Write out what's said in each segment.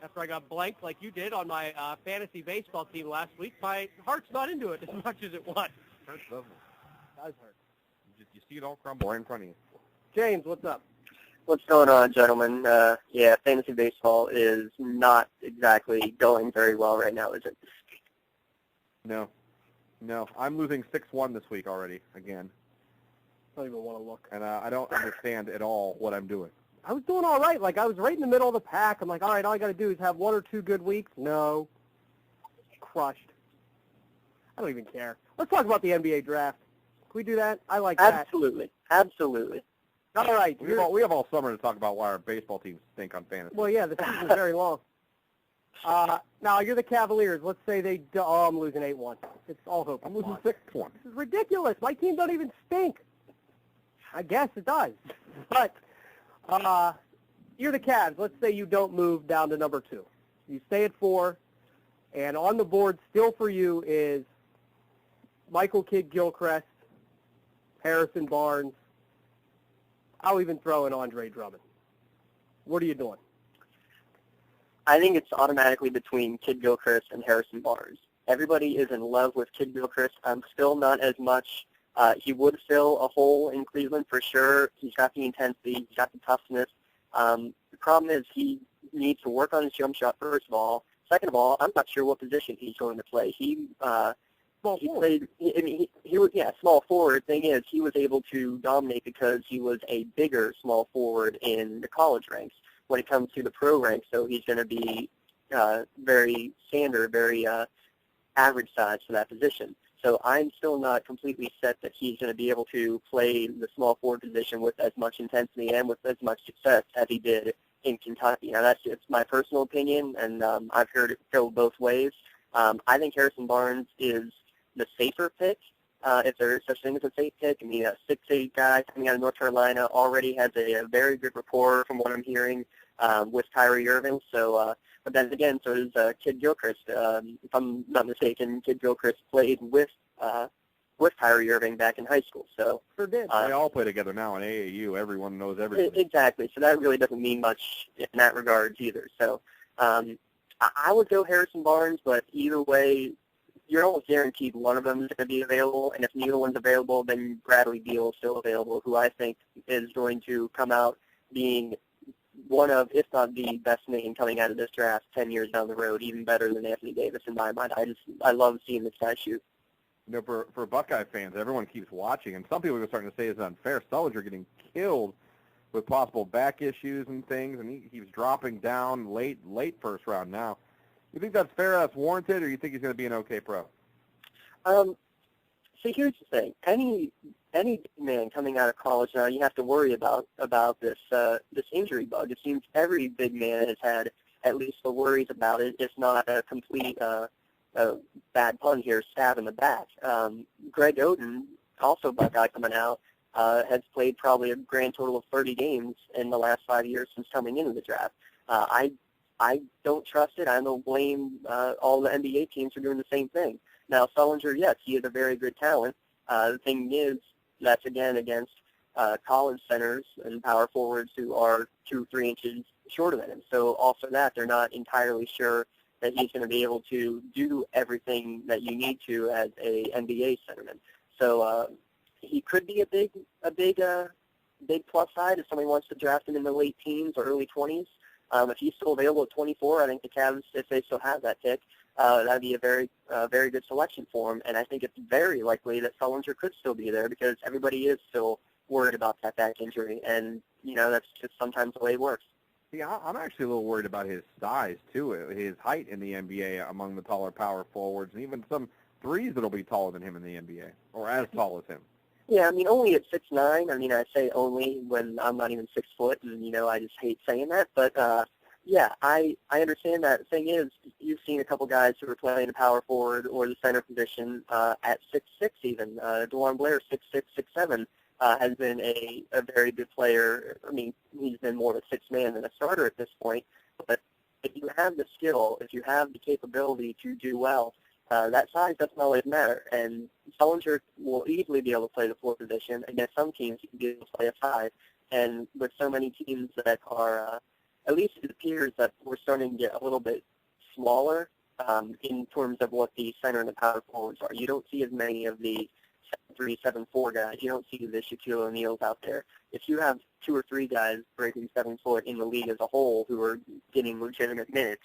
after I got blanked like you did on my fantasy baseball team last week. My heart's not into it as much as it was. Hurts, doesn't it? It does hurt. You see it all crumble right in front of you. James, what's up? What's going on, gentlemen? Yeah, fantasy baseball is not exactly going very well right now, is it? No. I'm losing 6-1 this week already, again. I don't even want to look. And I don't understand at all what I'm doing. I was doing all right. Like, I was right in the middle of the pack. I'm like, all right, all I got to do is have 1 or 2 good weeks. No. Crushed. I don't even care. Let's talk about the NBA draft. Can we do that? I like that. Absolutely. All right. We have all summer to talk about why our baseball teams stink on fantasy. Well, yeah, the season's very long. Now, you're the Cavaliers. Let's say I'm losing 8-1. It's all hope. I'm losing 6-1. This is ridiculous. My team don't even stink. I guess it does. But you're the Cavs. Let's say you don't move down to number 2. You stay at 4, and on the board still for you is Michael Kidd-Gilchrist, Harrison Barnes. I'll even throw in Andre Drummond. What are you doing? I think it's automatically between Kidd-Gilchrist and Harrison Barnes. Everybody is in love with Kidd-Gilchrist. I'm still not as much. He would fill a hole in Cleveland for sure. He's got the intensity. He's got the toughness. The problem is he needs to work on his jump shot, first of all. Second of all, I'm not sure what position he's going to play. He played, small forward. Thing is, he was able to dominate because he was a bigger small forward in the college ranks. When it comes to the pro ranks, so he's going to be very standard, very average size for that position. So I'm still not completely set that he's going to be able to play the small forward position with as much intensity and with as much success as he did in Kentucky. Now, that's just my personal opinion, and I've heard it go both ways. I think Harrison Barnes is the safer pick, if there is such thing as a safe pick. I mean, a 6'8" guy coming out of North Carolina already has a very good rapport, from what I'm hearing, with Kyrie Irving. So, but then again, so does Kidd-Gilchrist. If I'm not mistaken, Kidd-Gilchrist played with Kyrie Irving back in high school. So sure did. They all play together now in AAU. Everyone knows everybody. Exactly. So that really doesn't mean much in that regards either. So I would go Harrison Barnes, but either way, you're almost guaranteed one of them is going to be available, and if neither one's available, then Bradley Beal is still available, who I think is going to come out being one of, if not the best name coming out of this draft 10 years down the road, even better than Anthony Davis in my mind. I love seeing this guy shoot. You know, for Buckeye fans, everyone keeps watching, and some people are starting to say it's unfair. Sullinger getting killed with possible back issues and things, and he was dropping down late first round now. You think that's fair, that's warranted, or you think he's going to be an okay pro? See, here's the thing. Any big man coming out of college now, you have to worry about this injury bug. It seems every big man has had at least the worries about it, if not a complete bad pun here, stab in the back. Greg Oden, also Buckeye coming out, has played probably a grand total of 30 games in the last 5 years since coming into the draft. I don't trust it. I don't blame all the NBA teams for doing the same thing. Now, Sullinger, yes, he is a very good talent. The thing is, that's again against college centers and power forwards who are 2-3 inches shorter than him. So also that, they're not entirely sure that he's going to be able to do everything that you need to as a NBA centerman. So he could be a big plus side if somebody wants to draft him in the late teens or early 20s. If he's still available at 24, I think the Cavs, if they still have that pick, that'd be a very good selection for him. And I think it's very likely that Sullinger could still be there because everybody is still worried about that back injury. And, you know, that's just sometimes the way it works. Yeah, I'm actually a little worried about his size, too, his height in the NBA among the taller power forwards, and even some threes that'll be taller than him in the NBA, or as tall as him. Yeah, I mean, only at 6'9". I mean, I say only when I'm not even 6 foot, and, you know, I just hate saying that. But, yeah, I understand that. The thing is, you've seen a couple guys who are playing the power forward or the center position at 6'6" even. DeJuan Blair, 6'6", 6'7", has been a very good player. I mean, he's been more of a sixth man than a starter at this point. But if you have the skill, if you have the capability to do well, that size doesn't always matter. And Sullinger will easily be able to play the 4 position. Against some teams, he can be able to play a 5. And with so many teams that are at least it appears that we're starting to get a little bit smaller in terms of what the center and the power forwards are. You don't see as many of the 7'3", 7'4" guys. You don't see the Shaquille O'Neals out there. If you have 2 or 3 guys breaking 7 foot in the league as a whole who are getting legitimate minutes,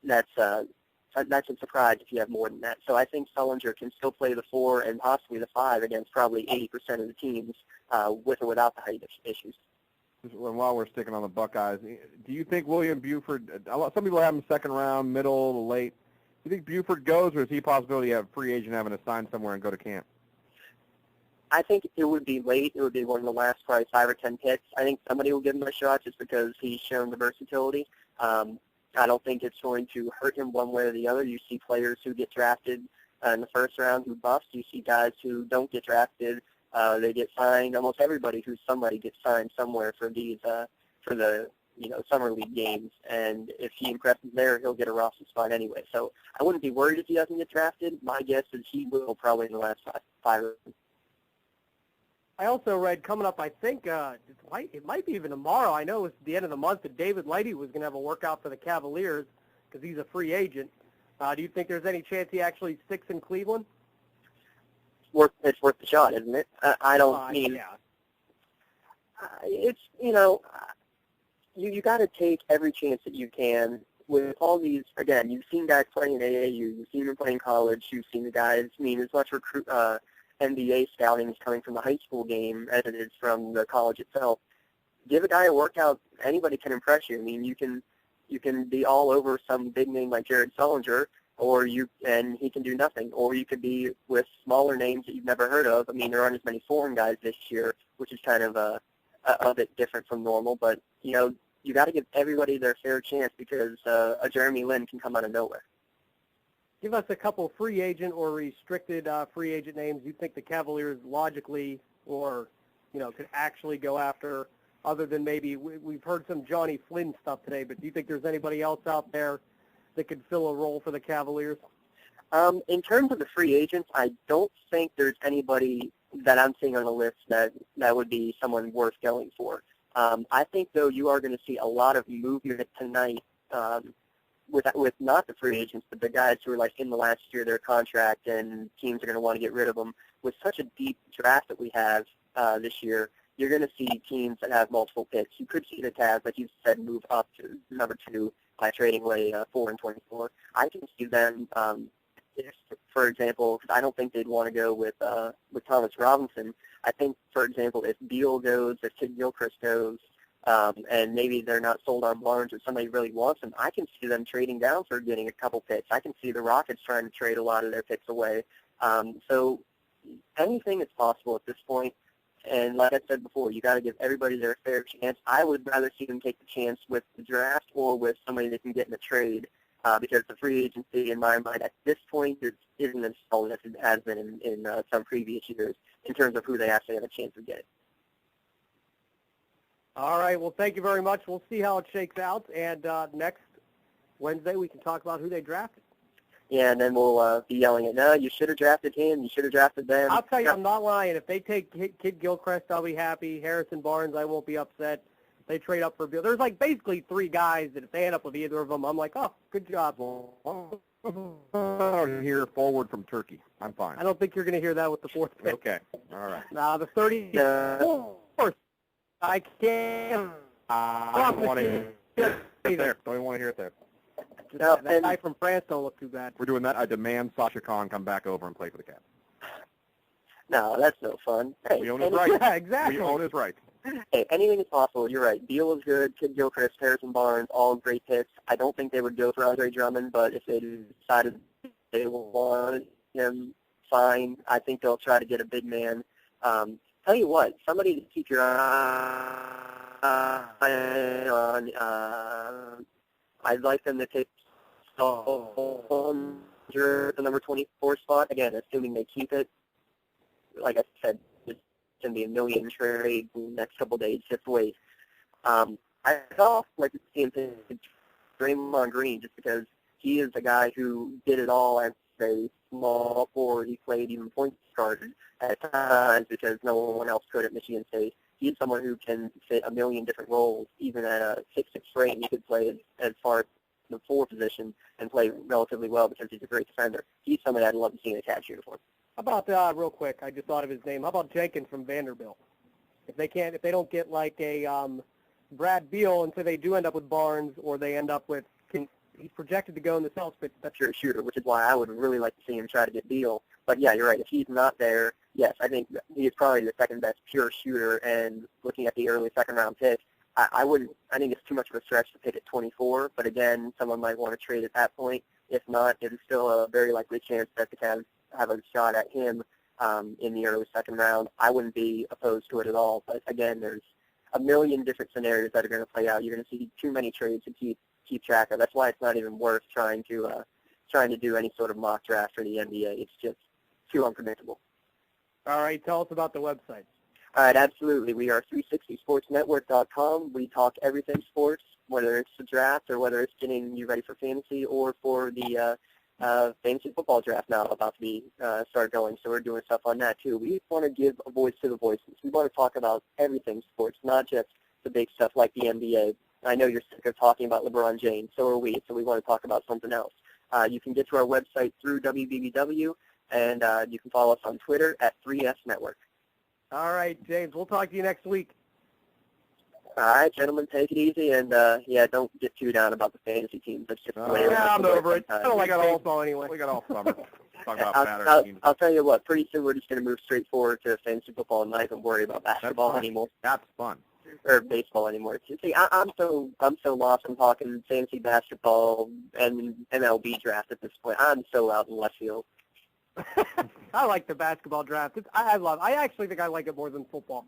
that's a surprise if you have more than that. So I think Sullinger can still play the 4 and possibly the 5 against probably 80% of the teams with or without the height issues. While we're sticking on the Buckeyes, do you think William Buford, some people have him second round, middle, late, do you think Buford goes, or is he a possibility of a free agent having to sign somewhere and go to camp? I think it would be late. It would be one of the last probably 5 or 10 picks. I think somebody will give him a shot just because he's shown the versatility. I don't think it's going to hurt him one way or the other. You see players who get drafted in the first round who bust. You see guys who don't get drafted. They get signed. Almost everybody who's somebody gets signed somewhere for these for the summer league games. And if he impresses there, he'll get a roster spot anyway. So I wouldn't be worried if he doesn't get drafted. My guess is he will probably in the last 5 or I also read coming up, I think it might be even tomorrow. I know it's the end of the month that David Lighty was going to have a workout for the Cavaliers because he's a free agent. Do you think there's any chance he actually sticks in Cleveland? It's worth the shot, isn't it? I don't mean. Yeah. It's you got to take every chance that you can with all these. Again, you've seen guys playing in AAU, you've seen them playing college, you've seen the guys. I mean, as much NBA scouting is coming from the high school game as it is from the college itself. Give a guy a workout. Anybody can impress you. I mean, you can be all over some big name like Jared Sullinger, and he can do nothing. Or you could be with smaller names that you've never heard of. I mean, there aren't as many foreign guys this year, which is kind of a bit different from normal. But you got to give everybody their fair chance because a Jeremy Lin can come out of nowhere. Give us a couple free agent or restricted free agent names you think the Cavaliers logically or, could actually go after other than maybe we've heard some Johnny Flynn stuff today, but do you think there's anybody else out there that could fill a role for the Cavaliers? In terms of the free agents, I don't think there's anybody that I'm seeing on the list that would be someone worth going for. I think, though, you are going to see a lot of movement tonight with not the free agents, but the guys who are like in the last year of their contract and teams are going to want to get rid of them. With such a deep draft that we have this year, you're going to see teams that have multiple picks. You could see the Cavs, like you said, move up to number 2 by trading away 4 and 24. I can see them, if, for example, because I don't think they'd want to go with Thomas Robinson. I think, for example, if Beal goes, if Kidd-Gilchrist goes, and maybe they're not sold on Barnes or somebody really wants them, I can see them trading down for getting a couple picks. I can see the Rockets trying to trade a lot of their picks away. So anything is possible at this point. And like I said before, you got to give everybody their fair chance. I would rather see them take the chance with the draft or with somebody that can get in a trade because the free agency, in my mind, at this point, isn't as solid as it has been in some previous years in terms of who they actually have a chance of getting. All right. Well, thank you very much. We'll see how it shakes out. And next Wednesday, we can talk about who they drafted. Yeah, and then we'll be yelling at, no, you should have drafted him, you should have drafted them. I'll tell you, I'm not lying. If they take Kidd-Gilchrist, I'll be happy. Harrison Barnes, I won't be upset. If they trade up for Bill. There's like basically 3 guys that if they end up with either of them, I'm like, oh, good job. I don't hear forward from Turkey. I'm fine. I don't think you're going to hear that with the 4th pick. Okay. All right. Now, the 34th, I can't. I don't want to hear it there. Don't even want to hear it there. That guy from France don't look too bad. We're doing that. I demand Sasha Khan come back over and play for the Cavs. No, that's no fun. Hey, we own his right. Yeah, exactly. We own his right. Hey, anything is possible. You're right. Beal is good. Kidd-Gilchrist, Harrison Barnes, all great picks. I don't think they would go for Andre Drummond, but if they decided they want him, fine. I think they'll try to get a big man. Tell you what, somebody to keep your eye on. I'd like them to take the number 24 spot. Again, assuming they keep it. Like I said, it's going to be a million trade in the next couple of days. Just wait. I also like to see him take Draymond Green just because he is a guy who did it all as a small forward. He played even point guard at times because no one else could at Michigan State. he's someone who can fit a million different roles. Even at a 6'6" frame, he could play as far as the 4 position and play relatively well because he's a great defender. He's someone I'd love to see in a Cavs uniform. How about, real quick, I just thought of his name. How about Jenkins from Vanderbilt? If they don't get like a Brad Beal, and so they do end up with Barnes, or they end up with, he's projected to go in the South, but That's pure shooter, which is why I would really like to see him try to get Beal. But yeah, you're right. If he's not there, yes, I think he is probably the second best pure shooter. And looking at the early second-round pick, I think it's too much of a stretch to pick at 24. But again, someone might want to trade at that point. If not, it is still a very likely chance that the Cavs have a shot at him in the early second round. I wouldn't be opposed to it at all. But again, there's a million different scenarios that are going to play out. You're going to see too many trades to keep track of. That's why it's not even worth trying to do any sort of mock draft for the NBA. It's just too unpredictable. all right, tell us about the website. All right, absolutely. We are 360sportsnetwork.com. We talk everything sports, whether it's the draft or whether it's getting you ready for fantasy or for the fantasy football draft now about to be start going. So we're doing stuff on that too. We want to give a voice to the voiceless. We want to talk about everything sports, not just the big stuff like the NBA. I know you're sick of talking about LeBron James. So are we. So we want to talk about something else. You can get to our website through WBBW, and you can follow us on Twitter at 3S Network. All right, James, we'll talk to you next week. All right, gentlemen, take it easy, and don't get too down about the fantasy teams. That's just the way it I'm works over it. I don't like baseball anyway. We got all summer. Talk about better teams. I'll tell you what, pretty soon we're just going to move straight forward to fantasy football and not even worry about basketball anymore. That's fun. Or baseball anymore. See, I'm so lost in talking fantasy basketball and MLB draft at this point. I'm so out in left field. I like the basketball draft. I actually think I like it more than football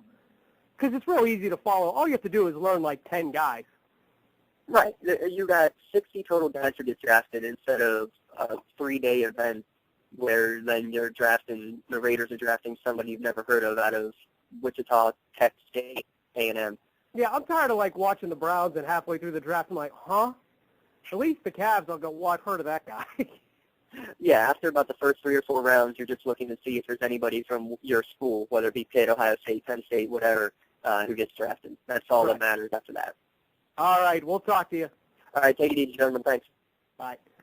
because it's real easy to follow. All you have to do is learn like 10 guys. Right. You got 60 total guys who get drafted instead of a 3-day event where then you're drafting, the Raiders are drafting somebody you've never heard of out of Wichita, Tech State, A&M. Yeah, I'm tired of like watching the Browns and halfway through the draft I'm like, huh? At least the Cavs, I'll go, well, I've heard of that guy. Yeah, after about the first 3 or 4 rounds, you're just looking to see if there's anybody from your school, whether it be Pitt, Ohio State, Penn State, whatever, who gets drafted. That's all that matters after that. All right, we'll talk to you. All right, take it easy, gentlemen. Thanks. Bye.